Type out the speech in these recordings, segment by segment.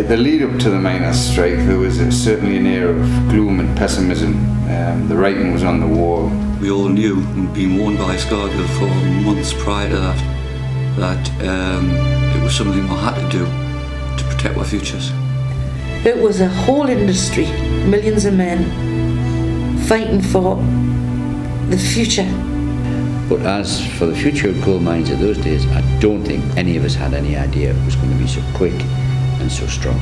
the lead up to the miners' strike, there was certainly an air of gloom and pessimism. The writing was on the wall. We all knew, and been warned by Scargill for months prior to that it was something we had to do to protect our futures. It was a whole industry, millions of men fighting for the future. But as for the future of coal mines of those days, I don't think any of us had any idea it was going to be so quick and so strong.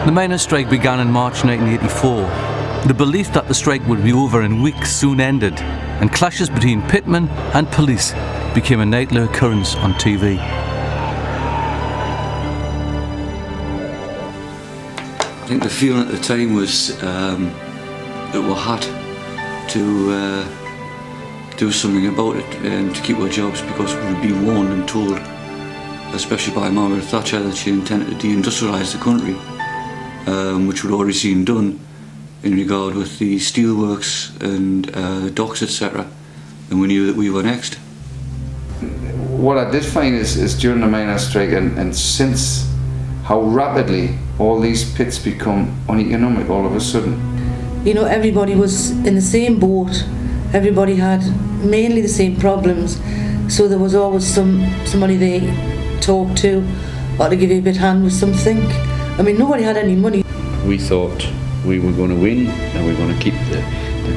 The miners' strike began in March 1984. The belief that the strike would be over in weeks soon ended, and clashes between pitmen and police became a nightly occurrence on TV. I think the feeling at the time was that we had to do something about it and to keep our jobs, because we'd been warned and told, especially by Margaret Thatcher, that she intended to deindustrialise the country. Which we'd already seen done in regard with the steelworks and docks, etc. And we knew that we were next. What I did find is during the miners' strike and since, how rapidly all these pits become uneconomic all of a sudden. You know, everybody was in the same boat. Everybody had mainly the same problems. So there was always somebody they talked to or to give you a bit hand with something. I mean, nobody had any money. We thought we were going to win, and we were going to keep the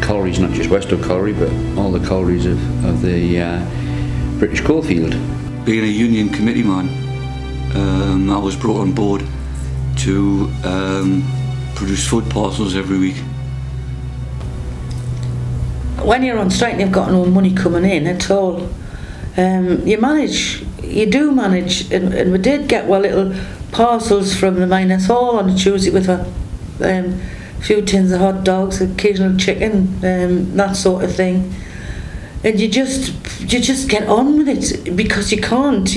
collieries, not just Westoe colliery, but all the collieries of the British coalfield. Being a union committee man, I was brought on board to produce food parcels every week. When you're on strike and you've got no money coming in at all, you do manage, and we did get little parcels from the miners' hall on a Tuesday with a few tins of hot dogs, occasional chicken, that sort of thing. And you just get on with it, because you can't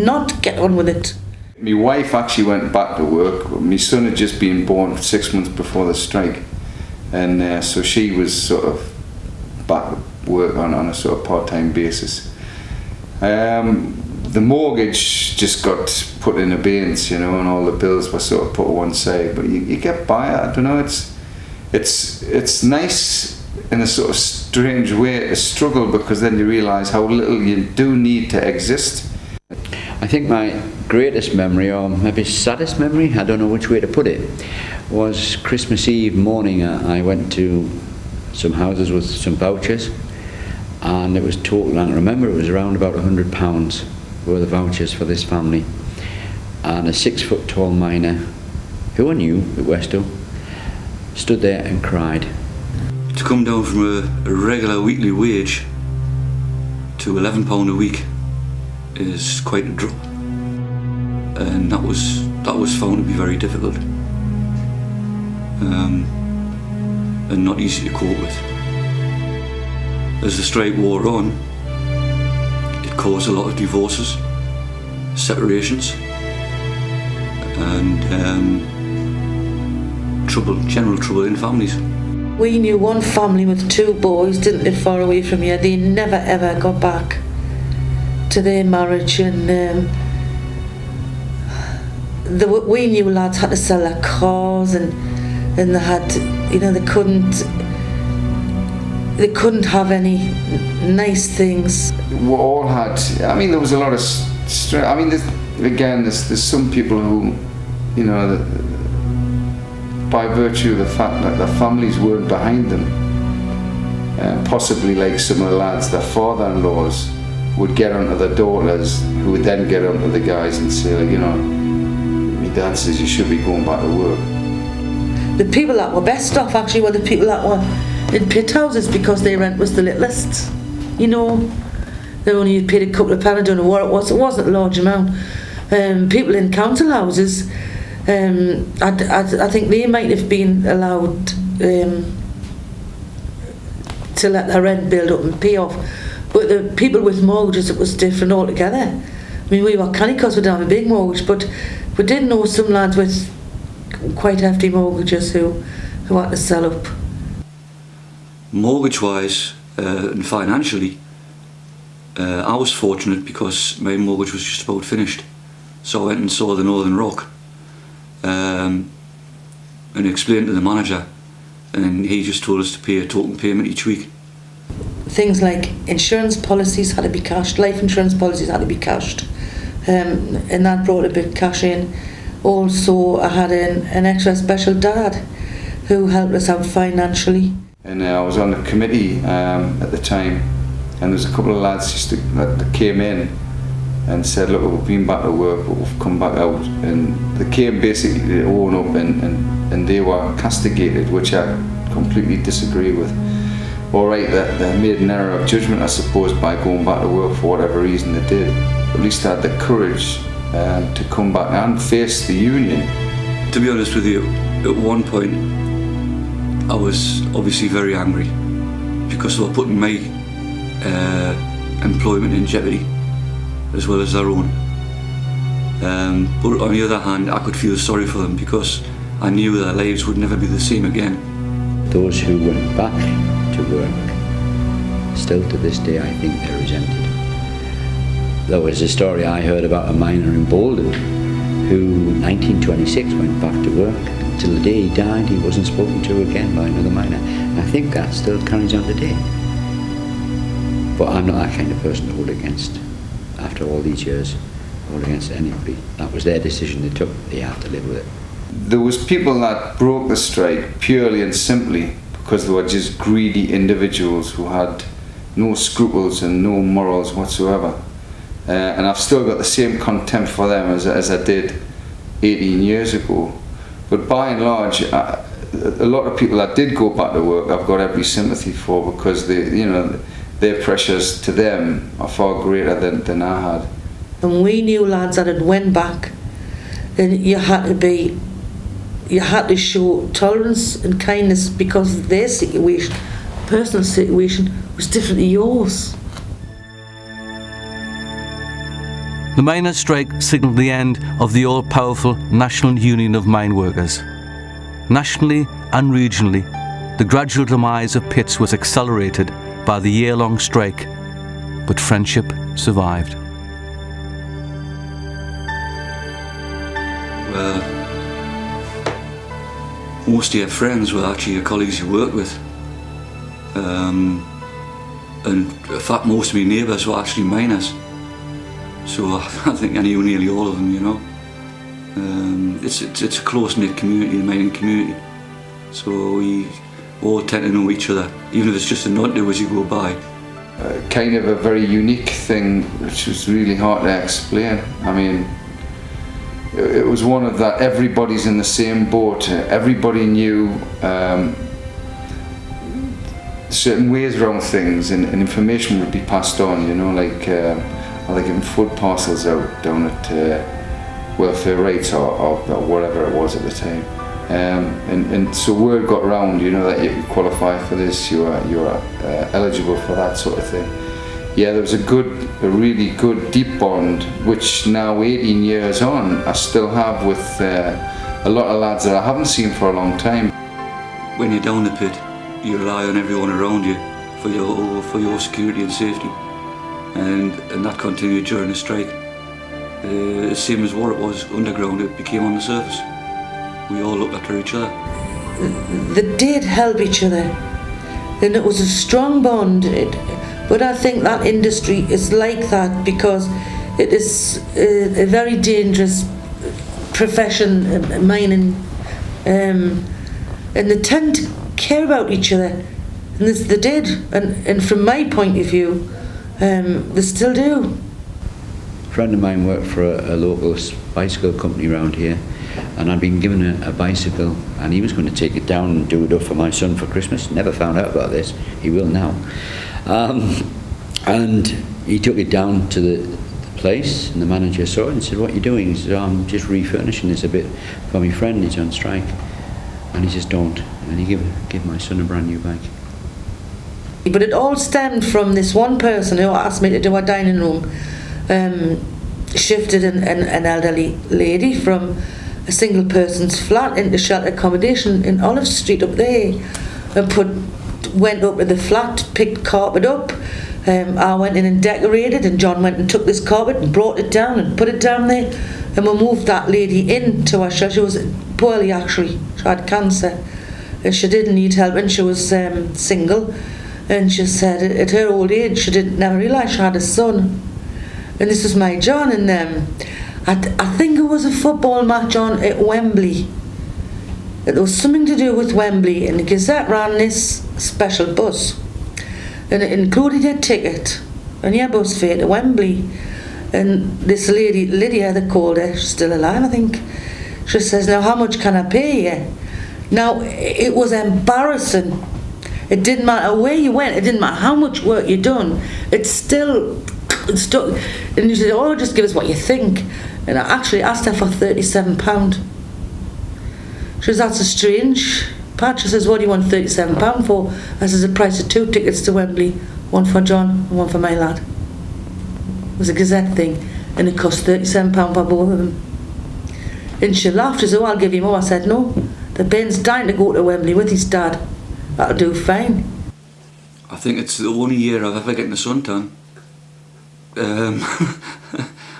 not get on with it. My wife actually went back to work. My son had just been born 6 months before the strike, and so she was sort of back at work on a sort of part-time basis. The mortgage just got put in abeyance, and all the bills were sort of put one side. But you get by. I don't know. It's nice in a sort of strange way to struggle, because then you realise how little you do need to exist. I think my greatest memory, or maybe saddest memory, I don't know which way to put it, was Christmas Eve morning. I went to some houses with some vouchers, and it was total, and I remember it was around about £100 were the vouchers for this family, and a 6 foot tall miner who I knew at Westoe stood there and cried. To come down from a regular weekly wage to £11 a week is quite a drop, and that was found to be very difficult and not easy to cope with. As the strike wore on, it caused a lot of divorces, separations, and general trouble in families. We knew one family with 2 boys didn't live far away from here. They never ever got back to their marriage, and we knew lads had to sell their cars, and they had, they couldn't have any nice things. We all had. I mean, there was a lot of stress. I mean, there's some people who, by virtue of the fact that their families weren't behind them, possibly like some of the lads, their father-in-laws would get onto their daughters, who would then get onto the guys and say, my dad says you should be going back to work. The people that were best off actually were the people that were in pit houses, because their rent was the littlest. They only paid a couple of pounds, I don't know what it was. It wasn't a large amount. People in council houses, I think they might have been allowed to let their rent build up and pay off, but the people with mortgages, it was different altogether. I mean, we were canny because we didn't have a big mortgage, but we did know some lads with quite hefty mortgages who had to sell up. Mortgage-wise and financially, I was fortunate because my mortgage was just about finished. So I went and saw the Northern Rock and explained to the manager, and he just told us to pay a token payment each week. Things like insurance policies had to be cashed, life insurance policies had to be cashed, and that brought a bit of cash in. Also, I had an extra special dad who helped us out financially. And I was on the committee at the time, and there's a couple of lads that came in and said, look, we've been back to work, but we've come back out. And they came basically to own up, and they were castigated, which I completely disagree with. All right, they made an error of judgment, I suppose, by going back to work for whatever reason they did. At least they had the courage to come back and face the union. To be honest with you, at one point I was obviously very angry because they were putting my employment in jeopardy as well as their own. But on the other hand, I could feel sorry for them because I knew their lives would never be the same again. Those who went back to work, still to this day I think they're resented. There was a story I heard about a miner in Bolden who in 1926 went back to work. Until the day he died, he wasn't spoken to again by another miner. And I think that still carries on today. But I'm not that kind of person to hold against. After all these years, hold against anybody. That was their decision they took. They have to live with it. There was people that broke the strike purely and simply because they were just greedy individuals who had no scruples and no morals whatsoever. And I've still got the same contempt for them as I did 18 years ago. But by and large, a lot of people that did go back to work, I've got every sympathy for, because their pressures to them are far greater than I had. And we knew lads that had went back, and you had to show tolerance and kindness because their situation, personal situation, was different to yours. The miners' strike signalled the end of the all-powerful National Union of Mine Workers. Nationally and regionally, the gradual demise of pits was accelerated by the year-long strike, but friendship survived. Well, most of your friends were actually your colleagues you worked with. And in fact, most of my neighbours were actually miners. So I think I knew nearly all of them, you know. It's a close-knit community, the mining community. So we all tend to know each other, even if it's just a nod to as you go by. Kind of a very unique thing, which was really hard to explain. I mean, it was one of that everybody's in the same boat. Everybody knew certain ways around things, and information would be passed on, you know, like giving food parcels out down at welfare rates or whatever it was at the time. And so word got round, you know, that you qualify for this, you are eligible for that sort of thing. Yeah, there was a really good deep bond, which now 18 years on I still have with a lot of lads that I haven't seen for a long time. When you're down the pit, you rely on everyone around you for your security and safety, and that continued during the strike. The same as what it was underground, it became on the surface. We all looked after each other. They did help each other, and it was a strong bond. But I think that industry is like that because it is a very dangerous profession, mining, and they tend to care about each other, and they did. And from my point of view, they still do. A friend of mine worked for a local bicycle company around here, and I'd been given a bicycle, and he was going to take it down and do it up for my son for Christmas. Never found out about this. He will now. And he took it down to the place, and the manager saw it and said, "What are you doing?" He said, "Oh, I'm just refurnishing this a bit for my friend, he's on strike." And he says, "Don't." And he give my son a brand new bike. But it all stemmed from this one person who asked me to do a dining room. Shifted an elderly lady from a single person's flat into sheltered accommodation in Olive Street up there, and went up to the flat, picked carpet up. I went in and decorated, and John went and took this carpet and brought it down and put it down there, and we moved that lady into her shelter. She was poorly, actually. She had cancer and she didn't need help, and she was single, and she said at her old age she never realised she had a son. And this was my John, and I think it was a football match on at Wembley. There was something to do with Wembley, and the Gazette ran this special bus, and it included a ticket and your bus fare to Wembley. And this lady, Lydia, they called her, she's still alive I think, she says, "Now how much can I pay you?" Now it was embarrassing. It didn't matter where you went, it didn't matter how much work you done, it still stuck. And she said, "Oh, just give us what you think." And I actually asked her for £37. She says, "That's a strange patch." She says, "What do you want £37 for?" I says, "The price of 2 tickets to Wembley, one for John and one for my lad." It was a Gazette thing, and it cost £37 for both of them. And she laughed. She said, "Oh, I'll give you more." I said, "No, the Ben's dying to go to Wembley with his dad. That'll do fine." I think it's the only year I've ever gotten a suntan.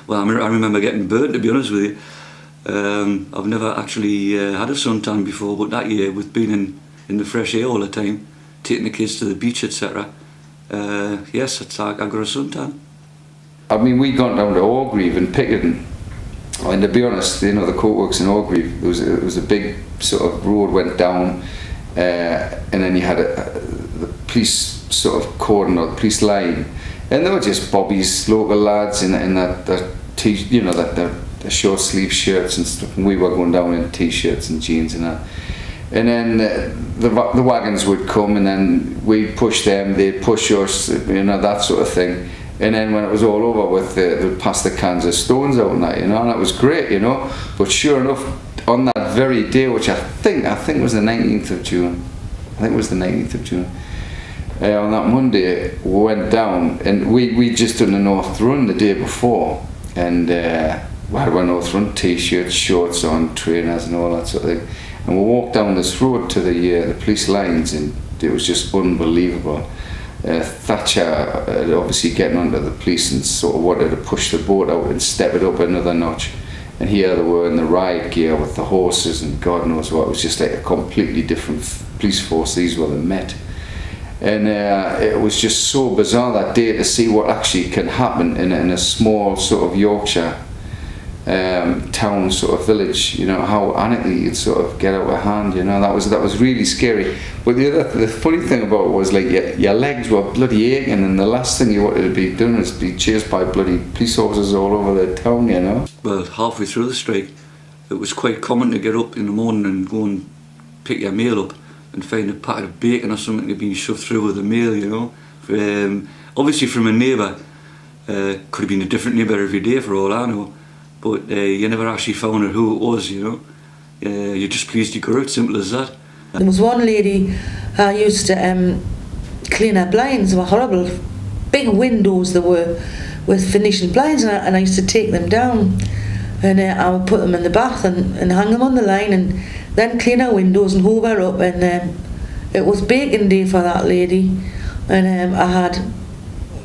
Well, I remember getting burned, to be honest with you. I've never actually had a suntan before, but that year, with being in the fresh air all the time, taking the kids to the beach, etc., yes, I got a suntan. I mean, we gone down to Orgreave and Pickerton, and to be honest, you know, the courtworks in Orgreave, it was a big sort of road went down, and then you had the police sort of cordon or the police line, and they were just bobbies, local lads in that you know, that the short sleeve shirts and stuff, and we were going down in t-shirts and jeans and that. And then the wagons would come, and then we'd push them, they'd push us, you know, that sort of thing. And then when it was all over with, they'd pass the cans of stones out and that, you know, and that was great, you know. But sure enough, on that very day, which I think was the 19th of June, on that Monday, we went down, and we'd just done the North Run the day before, and we had our North Run t-shirts, shorts on, trainers and all that sort of thing. And we walked down this road to the police lines, and it was just unbelievable. Thatcher obviously getting onto the police and sort of wanted to push the boat out and step it up another notch. And here they were in the riot gear with the horses and God knows what. It was just like a completely different police force. These were the Met. And it was just so bizarre that day to see what actually can happen in a small sort of Yorkshire town sort of village, you know, how anarchy you'd sort of get out of hand, you know. That was really scary. But the funny thing about it was, like, your legs were bloody aching, and the last thing you wanted to be doing is be chased by bloody police officers all over the town, you know. Well, Halfway through the strike, it was quite common to get up in the morning and go and pick your meal up and find a packet of bacon or something to be shoved through with the meal, you know. Obviously from a neighbour, could have been a different neighbour every day for all I know, but you never actually found out who it was, you know. You're just pleased you got out, simple as that. There was one lady I used to clean her blinds. They were horrible, big windows they were, with Venetian blinds, and I used to take them down, and I would put them in the bath and hang them on the line, and then clean her windows and hoover her up. And it was baking day for that lady, and I had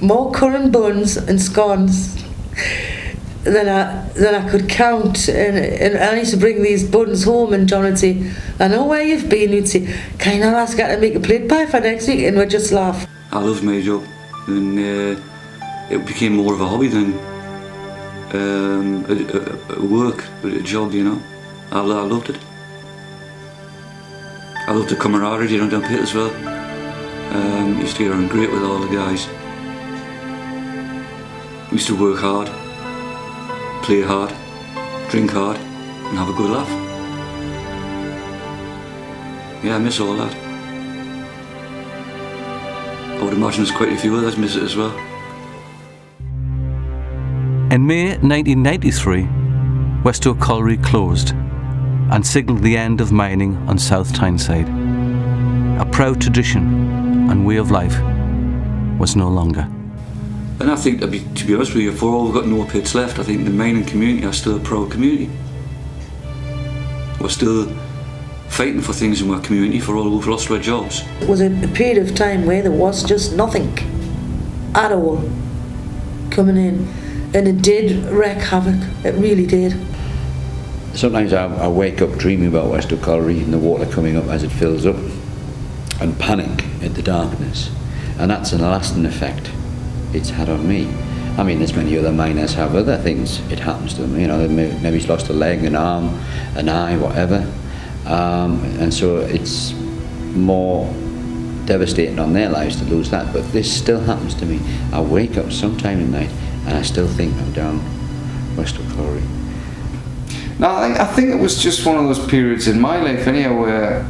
more currant buns and scones than I could count, and I used to bring these buns home, and John would say, "I know where you've been." He'd say, "Can you not ask her to make a plate pie for next week?" And we'd just laugh. I loved my job, and it became more of a hobby than a work, a job, you know. I loved it. I loved the camaraderie, you know, down pit as well. Used to get on great with all the guys. Used to work hard, play hard, drink hard, and have a good laugh. Yeah, I miss all that. I would imagine there's quite a few others miss it as well. In May 1993, Westoe Colliery closed and signalled the end of mining on South Tyneside. A proud tradition and way of life was no longer. And I think, to be honest with you, for all we've got no pits left, I think the mining community are still a proud community. We're still fighting for things in our community for all who've lost their jobs. It was a period of time where there was just nothing at all coming in, and it did wreak havoc. It really did. Sometimes I wake up dreaming about Westoe Colliery and the water coming up as it fills up, and panic at the darkness, and that's a lasting effect it's had on me. I mean, there's many other miners have other things it happens to them, you know, maybe he's lost a leg, an arm, an eye, whatever, and so it's more devastating on their lives to lose that, but this still happens to me. I wake up sometime at night and I still think I'm down Westoe Colliery. No, I think it was just one of those periods in my life anyhow where,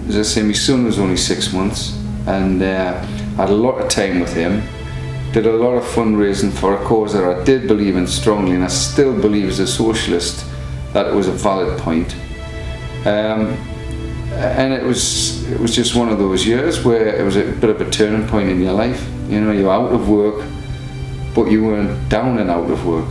as I say, my son was only 6 months, and I had a lot of time with him, did a lot of fundraising for a cause that I did believe in strongly, and I still believe as a socialist that it was a valid point. And it was just one of those years where it was a bit of a turning point in your life. You know, you're out of work, but you weren't down and out of work.